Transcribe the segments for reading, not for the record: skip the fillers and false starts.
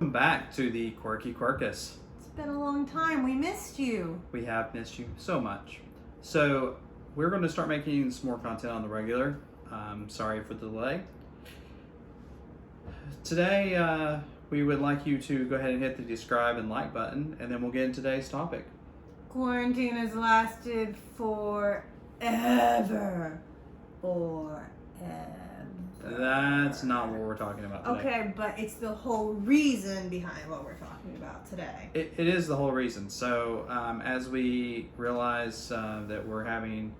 Welcome back to the Quirky Quirkus. It's been a long time. We missed you. We have missed you so much. So we're going to start making some more content on the regular. Sorry for the delay. Today, we would like you to go ahead and hit the subscribe and like button, and then we'll get into today's topic. Quarantine has lasted forever. That's not what we're talking about today. Okay, but it's the whole reason behind what we're talking about today. It is the whole reason. So as we realize that we're having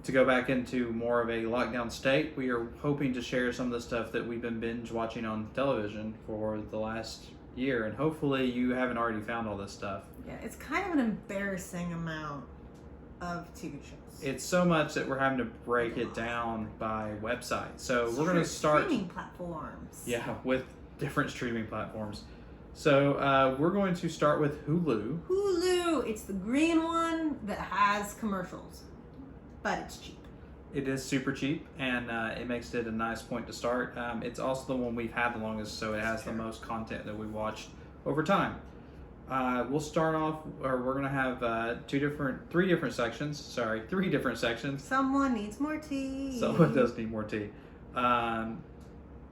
to go back into more of a lockdown state, we are hoping to share some of the stuff that we've been binge watching on television for the last year, and hopefully you haven't already found all this stuff. Yeah, it's kind of an embarrassing amount of TV shows. It's so much that we're having to break it down by website. So we're going to start streaming platforms. Yeah, with different streaming platforms. So we're going to start with Hulu. Hulu, it's the green one that has commercials, but it's cheap. It is super cheap, and it makes it a nice point to start. It's also the one we've had the longest, so it has the most content that we watched over time. We'll start off, or we're going to have three different sections. Someone needs more tea. Someone does need more tea.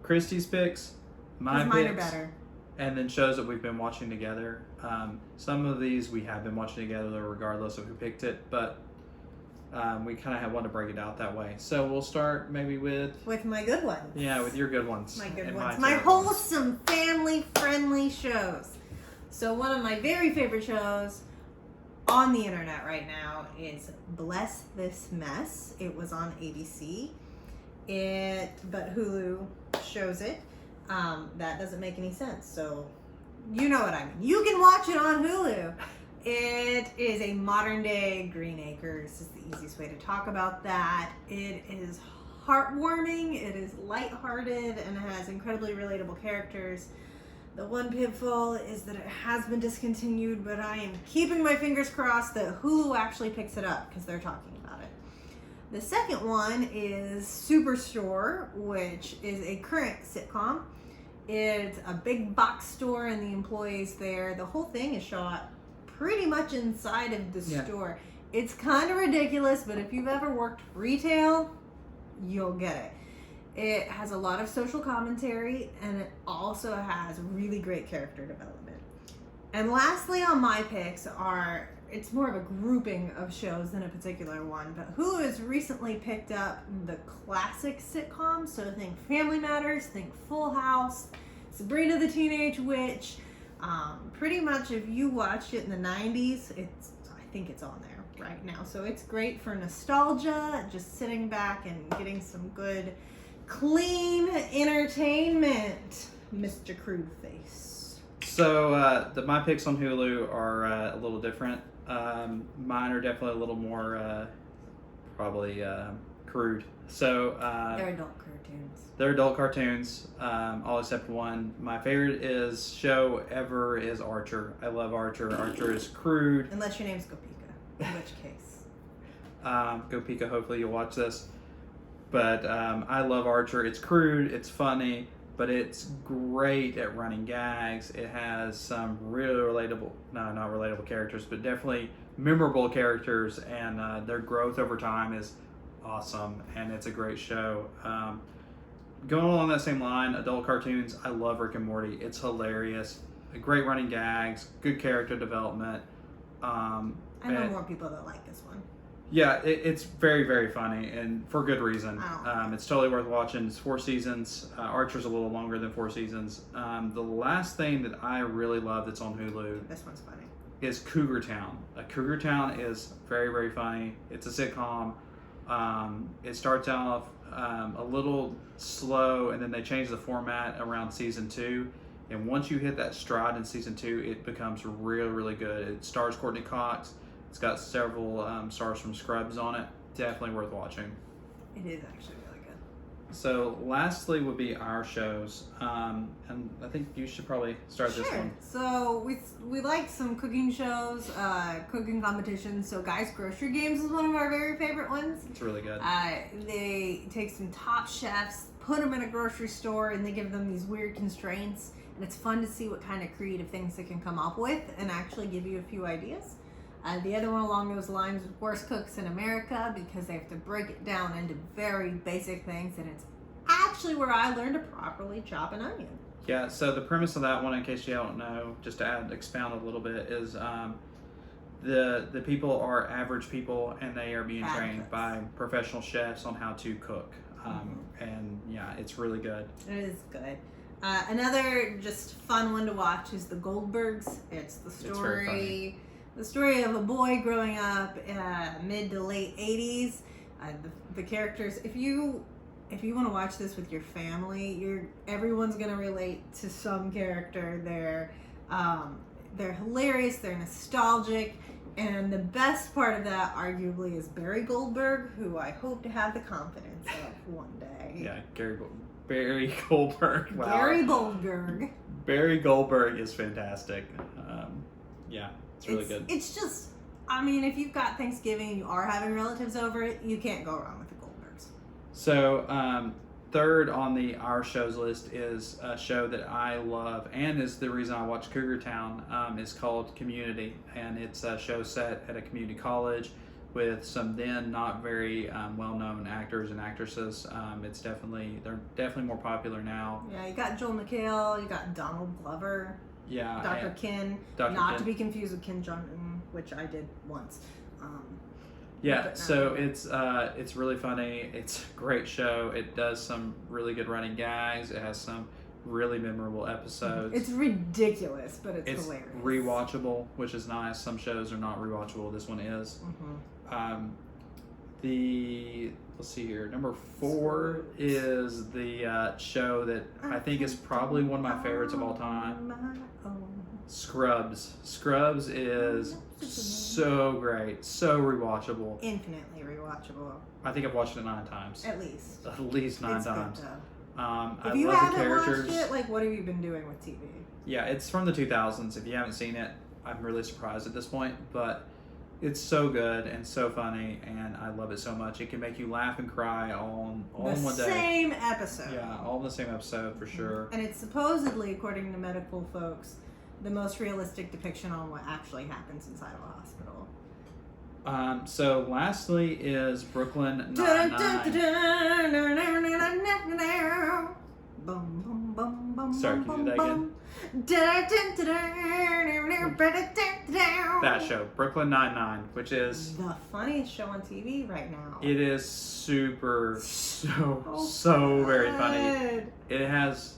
Christy's picks, my picks, mine are better. and then shows that we've been watching together. Some of these we have been watching together regardless of who picked it, but we kind of want to break it out that way. So we'll start maybe with my good ones. Yeah, with your good ones. My good and ones. my My terrible ones. wholesome, family-friendly shows. So one of my very favorite shows on the internet right now is Bless This Mess. It was on ABC. But Hulu shows it. That doesn't make any sense. So you know what I mean. You can watch it on Hulu. It is a modern day Green Acres is the easiest way to talk about that. It is heartwarming, it is lighthearted, and it has incredibly relatable characters. The one pitfall is that it has been discontinued, but I am keeping my fingers crossed that Hulu actually picks it up because they're talking about it. The second one is Superstore, which is a current sitcom. It's a big box store and the employees there. The whole thing is shot pretty much inside of the store. It's kind of ridiculous, but if you've ever worked retail, you'll get it. It has a lot of social commentary, and it also has really great character development. And lastly on my picks it's more of a grouping of shows than a particular one, but Hulu has recently picked up the classic sitcoms, so think Family Matters, think Full House, Sabrina the Teenage Witch. Pretty much if you watched it in the 90s, I think it's on there right now. So it's great for nostalgia, just sitting back and getting some good, clean entertainment, Mr. Crude Face. So my picks on Hulu are a little different. Mine are definitely a little more probably crude. So They're adult cartoons. They're adult cartoons, all except one. My favorite show ever is Archer. I love Archer. Archer is crude. Unless your name's Gopika, in which case. Gopika, hopefully you'll watch this. But I love Archer. It's crude, it's funny, but it's great at running gags. It has some really relatable, not relatable characters, but definitely memorable characters, and their growth over time is awesome, and it's a great show. Going along that same line, adult cartoons, I love Rick and Morty. It's hilarious. Great running gags, good character development. I know more people that like this one. Yeah, it's very, very funny, and for good reason. It's totally worth watching. It's 4 seasons. Archer's a little longer than 4 seasons. The last thing that I really love that's on Hulu, this one's funny, is Cougar Town. Cougar Town is very, very funny. It's a sitcom. It starts off a little slow, and then they change the format around season 2. And once you hit that stride in season 2, it becomes really, really good. It stars Courtney Cox. It's got several stars from Scrubs on it. Definitely worth watching. It is actually really good. So lastly would be our shows. And I think you should probably start this one. So we like some cooking shows, cooking competitions. So Guys Grocery Games is one of our very favorite ones. It's really good. They take some top chefs, put them in a grocery store, and they give them these weird constraints. and it's fun to see what kind of creative things they can come up with and actually give you a few ideas. The other one along those lines is Worst Cooks in America, because they have to break it down into very basic things, and it's actually where I learned to properly chop an onion. Yeah, so the premise of that one, in case you don't know, just to expound a little bit, is the people are average people, and they are being trained by professional chefs on how to cook. And yeah, it's really good. It is good. Another just fun one to watch is the Goldbergs. It's the story, of a boy growing up mid to late 80s. The characters, if you want to watch this with your family, everyone's gonna relate to some character. They're hilarious. They're nostalgic. And the best part of that, arguably, is Barry Goldberg, who I hope to have the confidence of one day. Yeah, Barry Goldberg. Wow. Barry Goldberg. Barry Goldberg is fantastic. Yeah, it's really good. It's just, I mean, if you've got Thanksgiving and you are having relatives over, you can't go wrong with the Goldbergs. So, third on our shows list is a show that I love and is the reason I watch Cougar Town. Is called Community, and it's a show set at a community college with some then not very well-known actors and actresses. They're definitely more popular now. Yeah, you got Joel McHale, you got Donald Glover. Yeah, Dr. Kin, not to be confused with Kim Jong-un, which I did once. Yeah, so it's really funny. It's a great show. It does some really good running gags. It has some really memorable episodes. It's ridiculous, but it's hilarious. Rewatchable, which is nice. Some shows are not rewatchable. This one is. Let's see here. Number 4 is the show that I think is probably one of my favorites of all time. Scrubs. Scrubs is so great, so rewatchable. Infinitely rewatchable. I think I've watched it 9 times. At least. At least 9 times. Good, I if you love haven't the characters. watched it, like, what have you been doing with TV? Yeah, it's from the 2000s. If you haven't seen it, I'm really surprised at this point, but it's so good and so funny, and I love it so much. It can make you laugh and cry all in one day. The same episode. Yeah, all in the same episode for sure. And it's supposedly, according to medical folks, the most realistic depiction on what actually happens inside of a hospital. So lastly is Brooklyn Nine-Nine. Sorry, can you do that again? That show, Brooklyn Nine-Nine, which is the funniest show on TV right now. It is so very funny. It has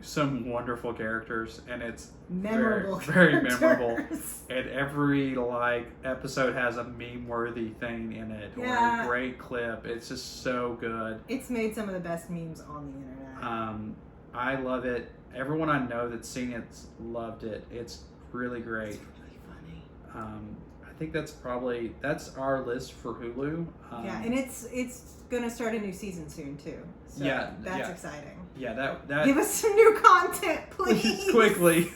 some wonderful characters, and it's memorable, very memorable. And every episode has a meme-worthy thing in it, or a great clip. It's just so good. It's made some of the best memes on the internet. I love it. Everyone I know that's seen it loved it. It's really great. It's really funny. I think that's our list for Hulu. Yeah, and it's gonna start a new season soon too. So that's exciting. Yeah, that give us some new content, please. Quickly.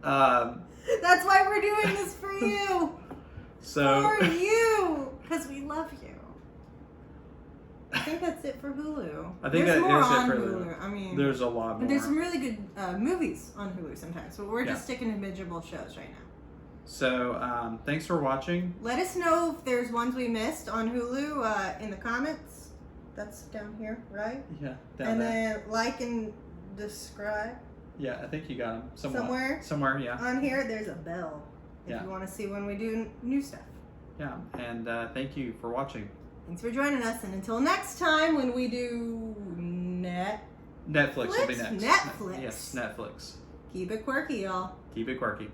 That's why we're doing this for you. For you, because we love you. I think that's it for Hulu. I think there's that more is on it for Hulu. I mean, there's a lot more. There's some really good movies on Hulu sometimes, but we're just sticking to binge-able shows right now. So, thanks for watching. Let us know if there's ones we missed on Hulu in the comments. That's down here, right? Yeah, down there. Then like and describe. Yeah, I think you got them. Somewhere, yeah. On here, there's a bell if you want to see when we do new stuff. Yeah, and thank you for watching. Thanks for joining us, and until next time when we do Netflix will be next. Netflix. Yes, Netflix. Keep it quirky, y'all. Keep it quirky.